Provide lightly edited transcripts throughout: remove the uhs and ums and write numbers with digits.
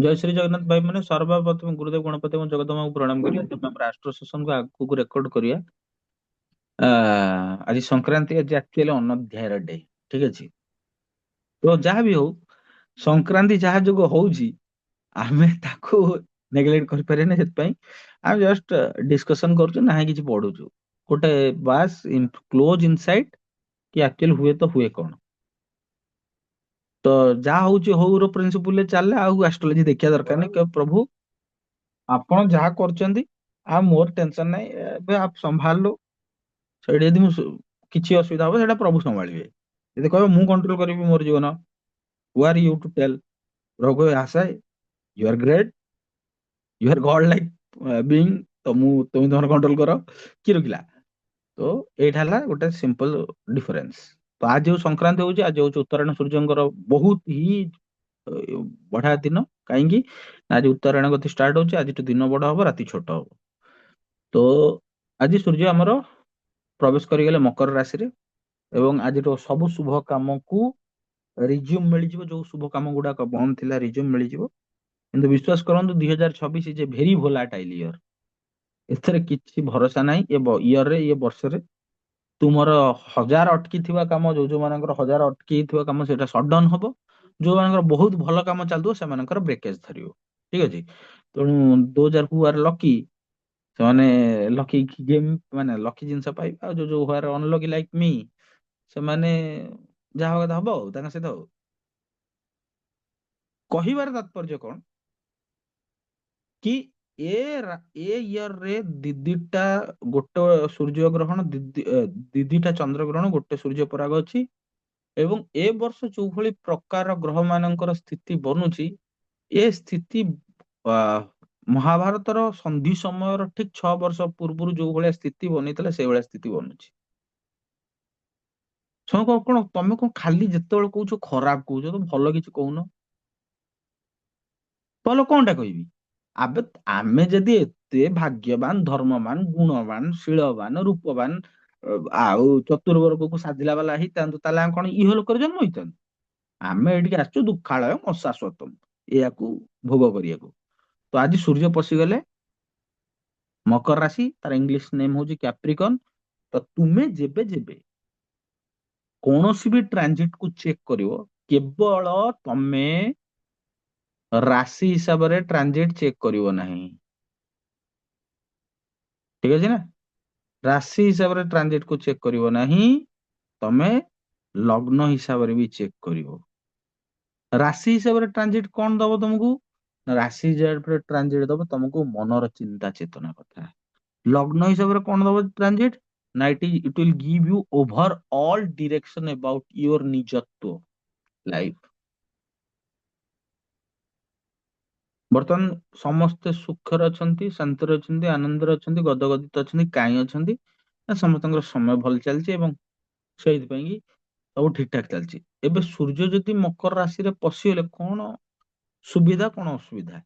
ଜୟ ଶ୍ରୀ ଜଗନ୍ନାଥ ଭାଇ। ମାନେ ସର୍ବପ୍ରଥମେ ଗୁରୁଦେବ ଗଣପତି ଏବଂ ଜଗଦମ୍ବାଙ୍କୁ ପ୍ରଣାମ କରିବା। ତେବେ ଆମେ ରାଷ୍ଟ୍ର ଶାସନକୁ ଆଗକୁ ରେକର୍ଡ କରିବା। ଆଜି ସଂକ୍ରାନ୍ତି, ଆଜି ଆକ୍ଚୁଆଲି ଅନଧ୍ୟାୟର ଡେ। ଠିକ ଅଛି, ତ ଯାହା ବି ହଉ, ସଂକ୍ରାନ୍ତି ଯାହା ଯୋଗ ହଉଛି ଆମେ ତାକୁ ନେଗ୍ଲେକ୍ଟ କରିପାରିବାନି। ସେଥିପାଇଁ ଆମେ ଜଷ୍ଟ ଡିସ୍କସନ କରୁଛୁ, ନାହିଁ କିଛି ପଢୁଛୁ। ଗୋଟେ ବାସ୍ କ୍ଲୋଜ ଇନସାଇଟ କି ଆକ୍ଚୁଆଲି ହୁଏ ତ ହୁଏ କଣ। ତ ଯାହା ହଉଛି ହଉର ପ୍ରିନ୍ସିପୁଲରେ ଚାଲେ, ଆଉ ଆଷ୍ଟ୍ରୋଲୋଜି ଦେଖିବା ଦରକାର ନାହିଁ। ପ୍ରଭୁ ଆପଣ ଯାହା କରୁଛନ୍ତି, ଆଉ ମୋର ଟେନସନ ନାହିଁ, ଏବେ ଆପ ସମ୍ଭାଳ लो। ସେଇଠି ଯଦି ମୁଁ କିଛି ଅସୁବିଧା ହବ ସେଇଟା ପ୍ରଭୁ ସମ୍ଭାଳିବେ। ଯଦି କହିବେ ମୁଁ କଣ୍ଟ୍ରୋଲ କରିବି ମୋର ଜୀବନ, ହୁ ଆର୍ ୟୁ ଟୁ ଟେଲ। ପ୍ରଭୁ କହିବେ ଆଶା you R great, you R Garh like being, ତ ତୁମେ ତମର କଣ୍ଟ୍ରୋଲ କର, କିଏ ରୋକିଲା। ତ ଏଇଟା ହେଲା ଗୋଟେ ସିମ୍ପଲ ଡିଫରେନ୍ସ। ତ ଆଜି ଯୋଉ ସଂକ୍ରାନ୍ତି ହଉଛି, ଆଜି ହଉଛି ଉତ୍ତରାୟଣ ସୂର୍ଯ୍ୟଙ୍କର ବହୁତ ହି ବଢିଆ ଦିନ। କାହିଁକି ନା ଆଜି ଉତ୍ତରାୟଣ ଗତି ଷ୍ଟାର୍ଟ ହଉଛି, ଆଜିଠୁ ଦିନ ବଡ ହବ, ରାତି ଛୋଟ ହବ। ତ ଆଜି ସୂର୍ଯ୍ୟ ଆମର ପ୍ରବେଶ କରିଗଲେ ମକର ରାଶିରେ, ଏବଂ ଆଜିର ସବୁ ଶୁଭ କାମକୁ ରିଜ୍ୟୁମ ମିଳିଯିବ। ଯୋଉ ଶୁଭ କାମ ଗୁଡାକ ବନ୍ଦ ଥିଲା ରିଜ୍ୟୁମ ମିଳିଯିବ। କିନ୍ତୁ ବିଶ୍ୱାସ କରନ୍ତୁ, 2026 ଇଜ ଏ ଭେରି ଭୋଲାଟାଇଲ ଇୟର। ଏଥିରେ କିଛି ଭରସା ନାହିଁ। ଇୟରରେ, ଏ ବର୍ଷରେ ତୁମର ହଜାର ଅଟକି ଥିବା କାମ, ଯୋଉମାନଙ୍କର ହଜାର ଅଟକି ଥିବା କାମ, ସେଟା ସଟଡାଉନ ହବ। ଯୋଉମାନଙ୍କର ବହୁତ ଭଲ କାମ ଚାଲୁଥିବ ସେମାନଙ୍କର ବ୍ରେକେଜ ଧରିବ। ଠିକ ଅଛି, ତେଣୁ ଦୋଜ ହୁ ଆର୍ ଲକି, ସେମାନେ ଲକି ଗେମ୍, ମାନେ ଲକି ଜିନିଷ ପାଇବେ। ଆଉ ଯୋଉ ଯୋଉ ହୁଆର ଅନଲକି ଲାଇକ ମି, ସେମାନେ ଯାହା ହବା କଥା ହବ ଆଉ ତାଙ୍କ ସହିତ। ଆଉ କହିବାର ତାତ୍ପର୍ଯ୍ୟ କଣ କି ଏ ଇୟର ରେ ଦିଦିଟା, ଗୋଟେ ସୂର୍ଯ୍ୟ ଗ୍ରହଣ, ଦିଦିଟା ଚନ୍ଦ୍ର ଗ୍ରହଣ, ଗୋଟେ ସୂର୍ଯ୍ୟ ପରାଗ ଅଛି। ଏବଂ ଏ ବର୍ଷ ଯୋଉ ଭଳି ପ୍ରକାର ଗ୍ରହ ମାନଙ୍କର ସ୍ଥିତି ବନୁଛି, ଏ ସ୍ଥିତି ଆ, ମହାଭାରତର ସନ୍ଧି ସମୟର ଠିକ 6 ବର୍ଷ ପୂର୍ବରୁ ଯୋଉ ଭଳିଆ ସ୍ଥିତି ବନିଥିଲା, ସେଇଭଳିଆ ସ୍ଥିତି ବନୁଛି। କଣ ତମେ କଣ ଖାଲି ଯେତେବେଳେ କହୁଛ ଖରାପ କହୁଛ, ତ ଭଲ କିଛି କହୁନ। ଭଲ କଣଟା କହିବି? ଆବେ ଆମେ ଯଦି ଏତେ ଭାଗ୍ୟବାନ, ଧର୍ମବାନ, ଗୁଣବାନ, ଶୀଳବାନ, ରୂପବାନ, ଆଉ ଚତୁର୍ବର୍ଗକୁ ସାଧିଲା ବାଲା ହେଇଥାନ୍ତୁ, ତାହେଲେ ଆମେ କଣ ଇହ ଲୋକରେ ଜନ୍ମ ହେଇଥାନ୍ତୁ? ଆମେ ଏଠିକି ଆସିଛୁ ଦୁଃଖାଳୟ ଅଶାଶ୍ୱତମ, ଏହାକୁ ଭୋଗ କରିବାକୁ। ତ ଆଜି ସୂର୍ଯ୍ୟ ପଶିଗଲେ ମକର ରାଶି, ତାର ଇଂଲିଶ ନେମ୍ ହଉଛି କ୍ୟାପ୍ରିକନ। ତ ତୁମେ ଯେବେ ଯେବେ କୌଣସି ବି ଟ୍ରାନଜିଟ କୁ ଚେକ୍ କରିବ, କେବଳ ତମେ ରାଶି ହିସାବରେ ଟ୍ରାନଜିଟ ଚେକ୍ କରିବ ନାହିଁ। ଠିକ ଅଛି ନା? ରାଶି ହିସାବରେ ଟ୍ରାନଜିଟ କୁ ଚେକ୍ କରିବ ନାହିଁ, ତମେ ଲଗ୍ନ ହିସାବରେ ବି ଚେକ୍ କରିବ। ରାଶି ହିସାବରେ ଟ୍ରାନଜିଟ କଣ ଦବ ତମକୁ? ରାଶି ହିସାବରେ ଟ୍ରାନଜିଟ ଦବ ତମକୁ ମନର ଚିନ୍ତା ଚେତନା କଥା। ଲଗ୍ନ ହିସାବରେ କଣ ଦବ ଟ୍ରାନଜିଟ? ନା it will give you overall direction about your ନିଜତ୍ୱ ଲାଇଫ। ବର୍ତ୍ତମାନ ସମସ୍ତେ ସୁଖରେ ଅଛନ୍ତି, ଶାନ୍ତିରେ ଅଛନ୍ତି, ଆନନ୍ଦରେ ଅଛନ୍ତି, ଗଦଗଦିତ ଅଛନ୍ତି। କାହିଁ ଅଛନ୍ତି? ନା ସମସ୍ତଙ୍କର ସମୟ ଭଲ ଚାଲିଛି, ଏବଂ ସେଇଥିପାଇଁ କି ସବୁ ଠିକ ଠାକ ଚାଲିଛି। ଏବେ ସୂର୍ଯ୍ୟ ଯଦି ମକର ରାଶିରେ ପଶିଗଲେ କଣ ସୁବିଧା, କଣ ଅସୁବିଧା?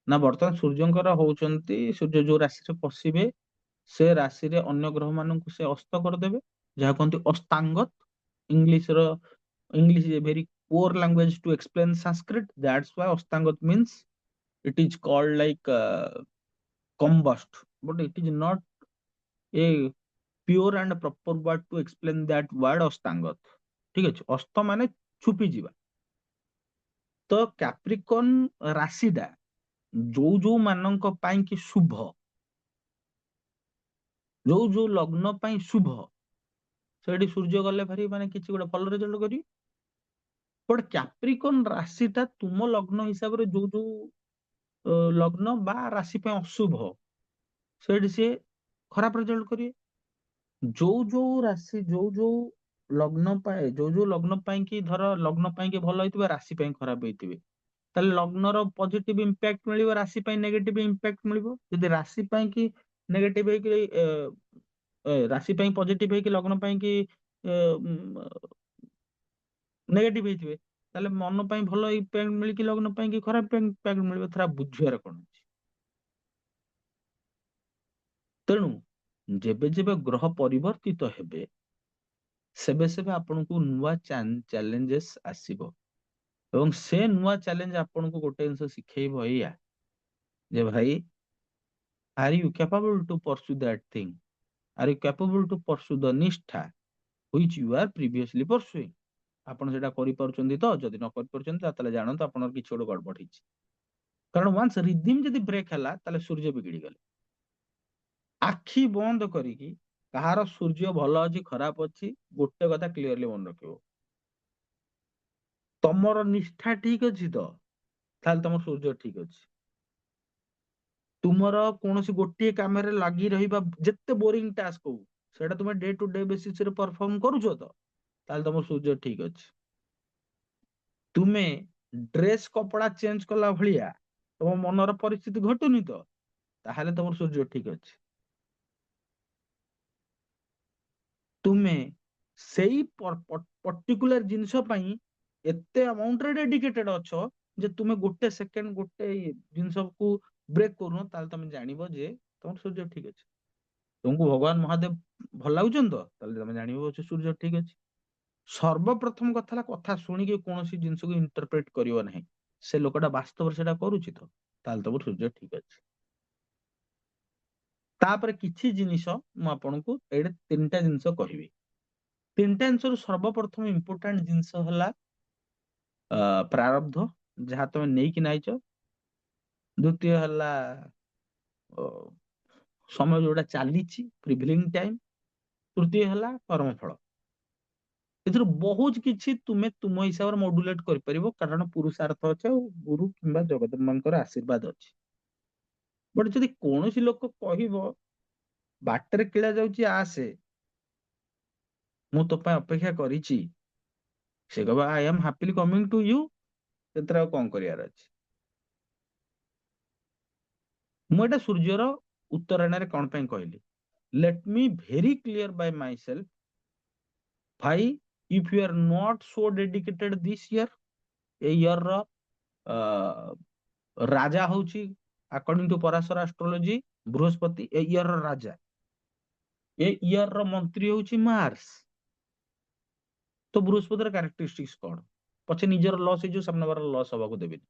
ନା ବର୍ତ୍ତମାନ ସୂର୍ଯ୍ୟଙ୍କର ହଉଛନ୍ତି, ସୂର୍ଯ୍ୟ ଯୋଉ ରାଶିରେ ପଶିବେ, ସେ ରାଶିରେ ଅନ୍ୟ ଗ୍ରହ ମାନଙ୍କୁ ସେ ଅସ୍ତ କରିଦେବେ, ଯାହା କହନ୍ତି ଅସ୍ତାଙ୍ଗତ। ଇଂଲିଶର English is a very poor language to explain Sanskrit. That's why ଅସ୍ତାଙ୍ଗତ means it is called like combust, but it is not a pure and proper word to explain that word ଅସ୍ତାଙ୍ଗତ। ଠିକ ଅଛି, ଅସ୍ତ ମାନେ ଛୁପି ଯିବା। ତ କ୍ୟାପ୍ରିକନ ରାଶିଟା ଯୋଉ ଯୋଉ ମାନଙ୍କ ପାଇଁ କି ଶୁଭ, ଯୋଉ ଯୋଉ ଲଗ୍ନ ପାଇଁ ଶୁଭ, ସେଠି ସୂର୍ଯ୍ୟ ଗଲେ ଭାରି ମାନେ କିଛି ଗୋଟେ ଭଲ ରେଜଲ୍ଟ କରିବେ। ବଟ କ୍ୟାପ୍ରିକନ ରାଶିଟା ତୁମ ଲଗ୍ନ ହିସାବରେ ଯୋଉ ଯୋଉ ଲଗ୍ନ ବା ରାଶି ପାଇଁ ଅଶୁଭ, ସେଠି ସିଏ ଖରାପ ରେଜଲ୍ଟ କରିବେ। ଯୋଉ ଯୋଉ ରାଶି, ଯୋଉ ଯୋଉ ଲଗ୍ନ ପାଇଁ, ଯୋଉ ଯୋଉ ଲଗ୍ନ ପାଇଁ କି, ଧର ଲଗ୍ନ ପାଇଁ କି ଭଲ ହେଇଥିବ, ରାଶି ପାଇଁ ଖରାପ ହେଇଥିବେ, ତାହେଲେ ଲଗ୍ନର ପଜିଟିଭ ଇମ୍ପାକ୍ଟ ମିଳିବ, ରାଶି ପାଇଁ ନେଗେଟିଭ ଇମ୍ପାକ୍ଟ ମିଳିବ। ଯଦି ରାଶି ପାଇଁ କି ନେଗେଟିଭ ହେଇକି ରାଶି ପାଇଁ ପଜିଟିଭ ହେଇକି ଲଗ୍ନ ପାଇଁ କି ନେଗେଟିଭ ହେଇଥିବେ, ତାହେଲେ ମନ ପାଇଁ ଭଲ ଇମ୍ପାକ୍ଟ ମିଳିକି ଲଗ୍ନ ପାଇଁ କି ଖରାପ ଇମ୍ପାକ୍ଟ ମିଳିବ। ଥରେ ବୁଝିବାର କଣ ଅଛି? ତେଣୁ ଯେବେ ଯେବେ ଗ୍ରହ ପରିବର୍ତ୍ତିତ ହେବେ, ସେବେ ସେବେ ଆପଣଙ୍କୁ ନୂଆ ଚ୍ୟାଲେଞ୍ଜେସ ଆସିବ। ଏବଂ ସେ ନୂଆ ଚ୍ୟାଲେଞ୍ଜ ଆପଣଙ୍କୁ ଗୋଟେ ଜିନିଷ ଶିଖେଇବ ଏଇଆ ଯେ ଭାଇ, are you capable to pursue that thing? Are you capable to pursue the ନିଷ୍ଠା which you are previously pursuing? ଆପଣ ସେଟା କରିପାରୁଛନ୍ତି ତ? ଯଦି ନ କରିପାରୁଛନ୍ତି ତାହେଲେ ଜାଣନ୍ତୁ ଆପଣଙ୍କର କିଛି ଗୋଟେ ଗଡବଡ ହେଇଛି। କାରଣ ୱାନ୍ସ ରିଦିମ ଯଦି ବ୍ରେକ୍ ହେଲା ତାହେଲେ ସୂର୍ଯ୍ୟ ବିଗିଡି ଗଲେ। ଆଖି ବନ୍ଦ କରିକି କାହାର ସୂର୍ଯ୍ୟ ଭଲ ଅଛି ଖରାପ ଅଛି ଗୋଟେ କଥା କ୍ଲିୟରଲି ମନେ ରଖିବ, ତମର ନିଷ୍ଠା ଠିକ ଅଛି ତ ତାହେଲେ ତମ ସୂର୍ଯ୍ୟ ଠିକ ଅଛି। ତୁମର କୌଣସି ଗୋଟିଏ କାମରେ ଲାଗି ରହିବା, ଯେତେ ବୋରିଂ ଟାସ୍କ ହଉ, ସେଇଟା ତୁମେ ଡେ ଟୁ ଡେ ବେସିସ ରେ ପରଫର୍ମ କରୁଛ ତ ତାହେଲେ ତମ ସୂର୍ଯ୍ୟ ଠିକ ଅଛି। ତୁମେ ଡ୍ରେସ କପଡା ଚେଞ୍ଜ କଲା ଭଳିଆ ତମ ମନର ପରିସ୍ଥିତି ଘଟୁନି ତ ତାହେଲେ ତମର ସୂର୍ଯ୍ୟ ଠିକ ଅଛି। ତୁମେ ସେଇ ପର୍ଟିକୁଲାର ଜିନିଷ ପାଇଁ ଏତେ ଆମାଉଣ୍ଟରେ ଡେଡିକେଟେଡ ଅଛ ଯେ ତୁମେ ଗୋଟେ ସେକେଣ୍ଡ ଗୋଟେ ଜିନିଷକୁ ବ୍ରେକ୍ କରୁନ, ତାହେଲେ ତମେ ଜାଣିବ ଯେ ତମର ସୂର୍ଯ୍ୟ ଠିକ ଅଛି। ତୁମକୁ ଭଗବାନ ମହାଦେବ ଭଲ ଲାଗୁଛନ୍ତି ତ ତାହେଲେ ତମେ ଜାଣିବ ଯେ ସୂର୍ଯ୍ୟ ଠିକ ଅଛି। ସର୍ବପ୍ରଥମ କଥା ହେଲା, କଥା ଶୁଣିକି କୌଣସି ଜିନିଷକୁ ଇଣ୍ଟରପ୍ରେଟ କରିବ ନାହିଁ। ସେ ଲୋକଟା ବାସ୍ତବରେ ସେଟା କରୁଛି ତ ତାହେଲେ ତମର ସୂର୍ଯ୍ୟ ଠିକ ଅଛି। ତାପରେ କିଛି ଜିନିଷ ମୁଁ ଆପଣଙ୍କୁ ଏଇଟା ତିନିଟା ଜିନିଷ କହିବି। ତିନିଟା ଜିନିଷରୁ ସର୍ବପ୍ରଥମ ଇମ୍ପୋର୍ଟାଣ୍ଟ ଜିନିଷ ହେଲା ପ୍ରାରବ୍ଧ, ଯାହା ତମେ ନେଇକି ନାଇଛ। ଦ୍ଵିତୀୟ ହେଲା ଅ, ସମୟ ଯୋଉଟା ଚାଲିଛି, ପ୍ରିଭିଲିଂ ଟାଇମ। ତୃତୀୟ ହେଲା କର୍ମଫଳ। ଏଥିରୁ ବହୁତ କିଛି ତୁମେ ତୁମ ହିସାବରେ ମଡୁଲେଟ କରିପାରିବ, କାରଣ ପୁରୁଷାର୍ଥ ଅଛି ଆଉ ଗୁରୁ କିମ୍ବା ଜଗନ୍ନାଥଙ୍କର ଆଶୀର୍ବାଦ ଅଛି। ବଟ ଯଦି କୌଣସି ଲୋକ କହିବ ବାଟରେ କିଳା ଯାଉଛି ଆସେ, ମୁଁ ତୋ ପାଇଁ ଅପେକ୍ଷା କରିଛି, ସେ କହିବ I am happily coming to you, ସେଥିରେ ଆଉ କଣ କରିବାର ଅଛି? ମୁଁ ଏଟା ସୂର୍ଯ୍ୟର ଉତ୍ତରାୟଣରେ କଣ ପାଇଁ କହିଲି, let me very clear by myself, ଭାଇ if you are not so dedicated this year, ଏ ଇୟର ର ରାଜା ହଉଛି according to Parashara astrology Brihaspati, ଏ ଇୟର ର ରାଜା। ଏ ଇୟର ର ମନ୍ତ୍ରୀ ହଉଛି ମାର୍ସ। ତ ବୃହସ୍ପତିର କ୍ୟାରେକ୍ଟରିଷ୍ଟିକ୍ସ କଣ? ପଛେ ନିଜର ଲସ୍ ହେଇଯିବ, ସାମ୍ନା ବାରର ଲସ୍ ହବାକୁ ଦେବେନି।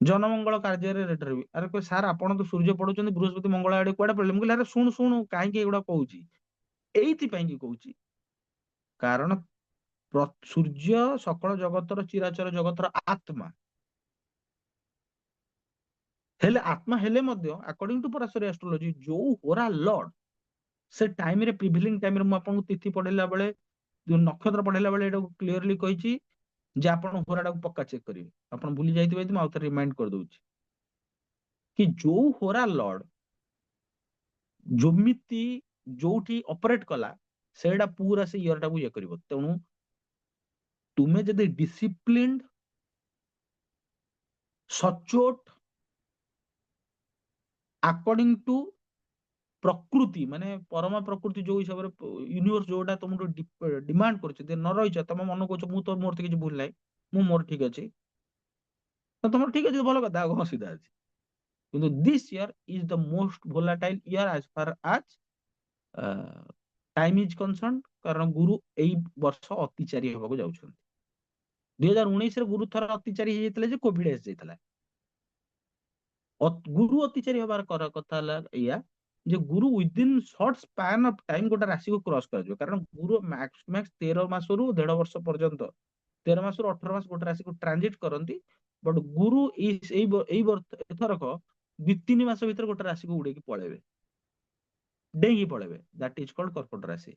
ଜନମଙ୍ଗଳ କାର୍ଯ୍ୟରେ ରେଟ ରହିବି। ଆରେ କହ ସାର୍ ଆପଣ ତ ସୂର୍ଯ୍ୟ ପଢୁଛନ୍ତି ବୃହସ୍ପତି ମଙ୍ଗଳ ଆଡେ କୁଆଡେ ପଡିଲେ? ମୁଁ କହିଲି ଆରେ ଶୁଣୁ ଶୁଣୁ କାହିଁକି ଏଗୁଡା କହୁଛି, ଏଇଥିପାଇଁ କି କହୁଛି କାରଣ ସୂର୍ଯ୍ୟ ସକଳ ଜଗତର ଚିରାଚର ଜଗତର ଆତ୍ମା। ହେଲେ ଆତ୍ମା ହେଲେ ମଧ୍ୟ ଆକର୍ଡିଂ ଟୁ ପରାଶର ଆଷ୍ଟ୍ରୋଲୋଜି ଯୋଉ ହୋରା ଲର୍ଡ, ସେ ଟାଇମରେ ପ୍ରିଭିଲିଂ ଟାଇମରେ ମୁଁ ଆପଣଙ୍କୁ ତିଥି ପଢେଇଲା ବେଳେ, ଯୋଉ ନକ୍ଷତ୍ର ପଢେଇଲା ବେଳେ ଏଟାକୁ କ୍ଲିୟରଲି କହିଛି ଯେ ଆପଣ ହୋରାଟାକୁ ପକ୍କା ଚେକ୍ କରିବେ। ଆପଣ ଭୁଲି ଯାଇଥିବେ ଯଦି ମୁଁ ଆଉଥରେ ରିମାଇଣ୍ଡ କରିଦଉଛି କି ଯୋଉ ହୋରା ଲର୍ଡ ଯେମିତି ଯୋଉଠି ଅପରେଟ କଲା, ସେଇଟା ପୁରା ସେ ଇୟର ଟାକୁ ଇଏ କରିବ। ତେଣୁ ତୁମେ ଯଦି ଡିସିପ୍ଲିନ, ସଚୋଟ, ଆକର୍ଡିଂ ଟୁ ପ୍ରକୃତି, ମାନେ ପରମା ପ୍ରକୃତି ଯୋଉ ହିସାବରେ ୟୁନିଭର୍ସ ଯୋଉଟା ତମକୁ ଡିମାଣ୍ଡ କରୁଛି, ଯଦି ନ ରହିଛ ତମ ମନ କହୁଛ ମୁଁ ତ ମୋର ତ କିଛି ଭୁଲ ନାହିଁ, ମୁଁ ମୋର ଠିକ ଅଛି, ତ ତମର ଠିକ ଅଛି, ଭଲ କଥା, ଆଉ କଣ ଅସୁବିଧା ଅଛି? କିନ୍ତୁ this year is the most volatile year as far ଆଜ ଟାଇମ ଇଜ କନସର୍ନ, କାରଣ ଗୁରୁ ଏଇ ବର୍ଷ ଅତିଚାରୀ ହେବାକୁ ଯାଉଛନ୍ତି। 2019ରେ ଗୁରୁ ଥର ଅତିଚାରୀ ହେଇଯାଇଥିଲେ ଯେ କୋଭିଡ ଆସିଯାଇଥିଲା। ଗୁରୁ ଅତିଚାରୀ ହବାର କଥା ହେଲା ଏଇଆ ଯେ ଗୁରୁ ୱିଦିନ ସର୍ଟ ସ୍ପାନ୍ ଅଫ ଟାଇମ ଗୋଟେ ରାଶିକୁ କ୍ରସ କରାଯିବ। କାରଣ ଗୁରୁ ମ୍ୟାକ୍ସ 13 ମାସରୁ 1.5 ବର୍ଷ ପର୍ଯ୍ୟନ୍ତ, 13 ମାସରୁ 18 ମାସ ଗୋଟେ ରାଶିକୁ ଟ୍ରାନଜିଟ କରନ୍ତି। ବଟ ଗୁରୁ ଏଇ ବର୍ଷ ଏଥରକ 2-3 ମାସ ଭିତରେ ଗୋଟେ ରାଶିକୁ ଉଡେଇକି ପଳେଇବେ, ଡେଇଁକି ପଳେଇବେ। ଦାଟ ଇଜ କଲ୍ଡ କର୍କଟ ରାଶି।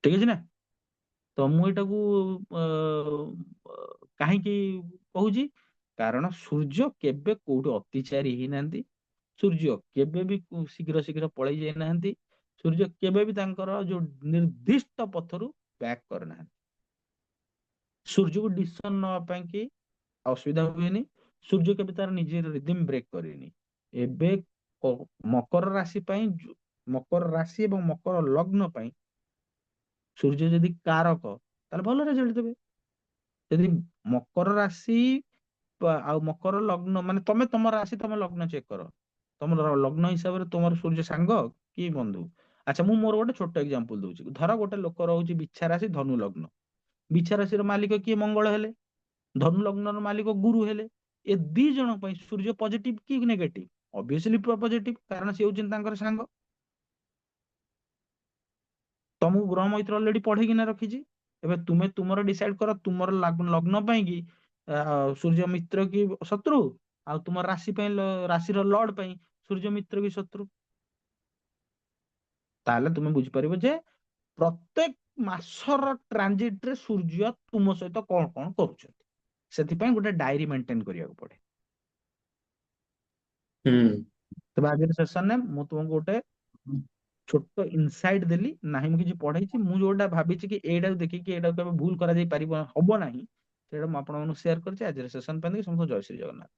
ଠିକ ଅଛି ନା? ତ ମୁଁ ଏଇଟାକୁ ଅ, କାହିଁକି କହୁଛି, କାରଣ ସୂର୍ଯ୍ୟ କେବେ କୋଉଠି ଅତିଚାରୀ ହେଇନାହାନ୍ତି। ସୂର୍ଯ୍ୟ କେବେ ବି ଶୀଘ୍ର ଶୀଘ୍ର ପଳେଇ ଯାଇନାହାନ୍ତି। ସୂର୍ଯ୍ୟ କେବେ ବି ତାଙ୍କର ଯୋଉ ନିର୍ଦ୍ଦିଷ୍ଟ ପଥରୁ ବ୍ୟାକ୍ କରିନାହାନ୍ତି। ସୂର୍ଯ୍ୟକୁ ଡିସିସନ ନବା ପାଇଁ କି ଅସୁବିଧା ହୁଏନି। ସୂର୍ଯ୍ୟ କେବେ ତାର ନିଜେ ରିଦିମ ବ୍ରେକ୍ କରେନି। ଏବେ ମକର ରାଶି ପାଇଁ, ମକର ରାଶି ଏବଂ ମକର ଲଗ୍ନ ପାଇଁ ସୂର୍ଯ୍ୟ ଯଦି କାରକ ତାହେଲେ ଭଲ ରେଜଲ୍ଟ ଦେବେ। ଯଦି ମକର ରାଶି ଆଉ ମକର ଲଗ୍ନ, ମାନେ ତମେ ତମ ରାଶି ତମ ଲଗ୍ନ ଚେକ୍ କର, ତମର ଲଗ୍ନ ହିସାବରେ ତମର ସୂର୍ଯ୍ୟ ସାଙ୍ଗ କି ବନ୍ଧୁ? ଆଚ୍ଛା ମୁଁ ମୋର ଗୋଟେ ଛୋଟ ଏକ୍ସାମ୍ପଲ ଦଉଛି। ଧର ଗୋଟେ ଲୋକ ରହୁଛି ବିଛା ରାଶି ଧନୁ ଲଗ୍ନ, ବିଛା ରାଶିର ମାଲିକ କିଏ? ମଙ୍ଗଳ ହେଲେ। ଧନୁ ଲଗ୍ନର ମାଲିକ ଗୁରୁ ହେଲେ। ଏ ଦି ଜଣ ପାଇଁ ସୂର୍ଯ୍ୟ ପଜିଟିଭ କି ନେଗେଟିଭ? ଅବଭିୟସଲି ପଜିଟିଭ, କାରଣ ସେ ହଉଛନ୍ତି ତାଙ୍କର ସାଙ୍ଗ। ତମକୁ ଗ୍ରହ ମୈତ୍ର ଅଲରେଡି ପଢେଇକିନା ରଖିଛି। ଏବେ ତୁମେ ତୁମର ଡିସାଇଡ କର ତୁମର ଲଗ୍ନ ପାଇଁ କି ସୂର୍ଯ୍ୟ ମିତ୍ର କି ଶତ୍ରୁ, ଆଉ ତୁମର ରାଶି ପାଇଁ ରାଶିର ଲର୍ଡ ପାଇଁ ସୂର୍ଯ୍ୟ ମିତ୍ର କି ଶତ୍ରୁ। ତାହେଲେ ତୁମେ ବୁଝିପାରିବ ଯେ ପ୍ରତ୍ୟେକ ମାସର ଟ୍ରାନଜିଟ ରେ ସୂର୍ଯ୍ୟ ତୁମ ସହିତ କଣ କଣ କରୁଛନ୍ତି। ସେଥିପାଇଁ ଗୋଟେ ଡାଏରୀ ମେଣ୍ଟେନ କରିବାକୁ ପଡେ। ହୁଁ। ତେବେ ଆଜିର ସେସନରେ ମୁଁ ତୁମକୁ ଗୋଟେ ଛୋଟ ଇନସାଇଟ ଦେଲି। ନାହିଁ ମୁଁ କିଛି ପଢେଇଛି, ମୁଁ ଯୋଉଟା ଭାବିଛି କି ଏଇଟାକୁ ଦେଖିକି ଏଇଟାକୁ କେବେ ଭୁଲ କରାଯାଇ ପାରିବ ହବ ନାହିଁ, ସେଇଟା ମୁଁ ଆପଣମାନଙ୍କୁ ସେୟାର କରିଛି। ଆଜିର ସେସନ ପାଇଁ ସମସ୍ତଙ୍କୁ ଜୟ ଶ୍ରୀ ଜଗନ୍ନାଥ।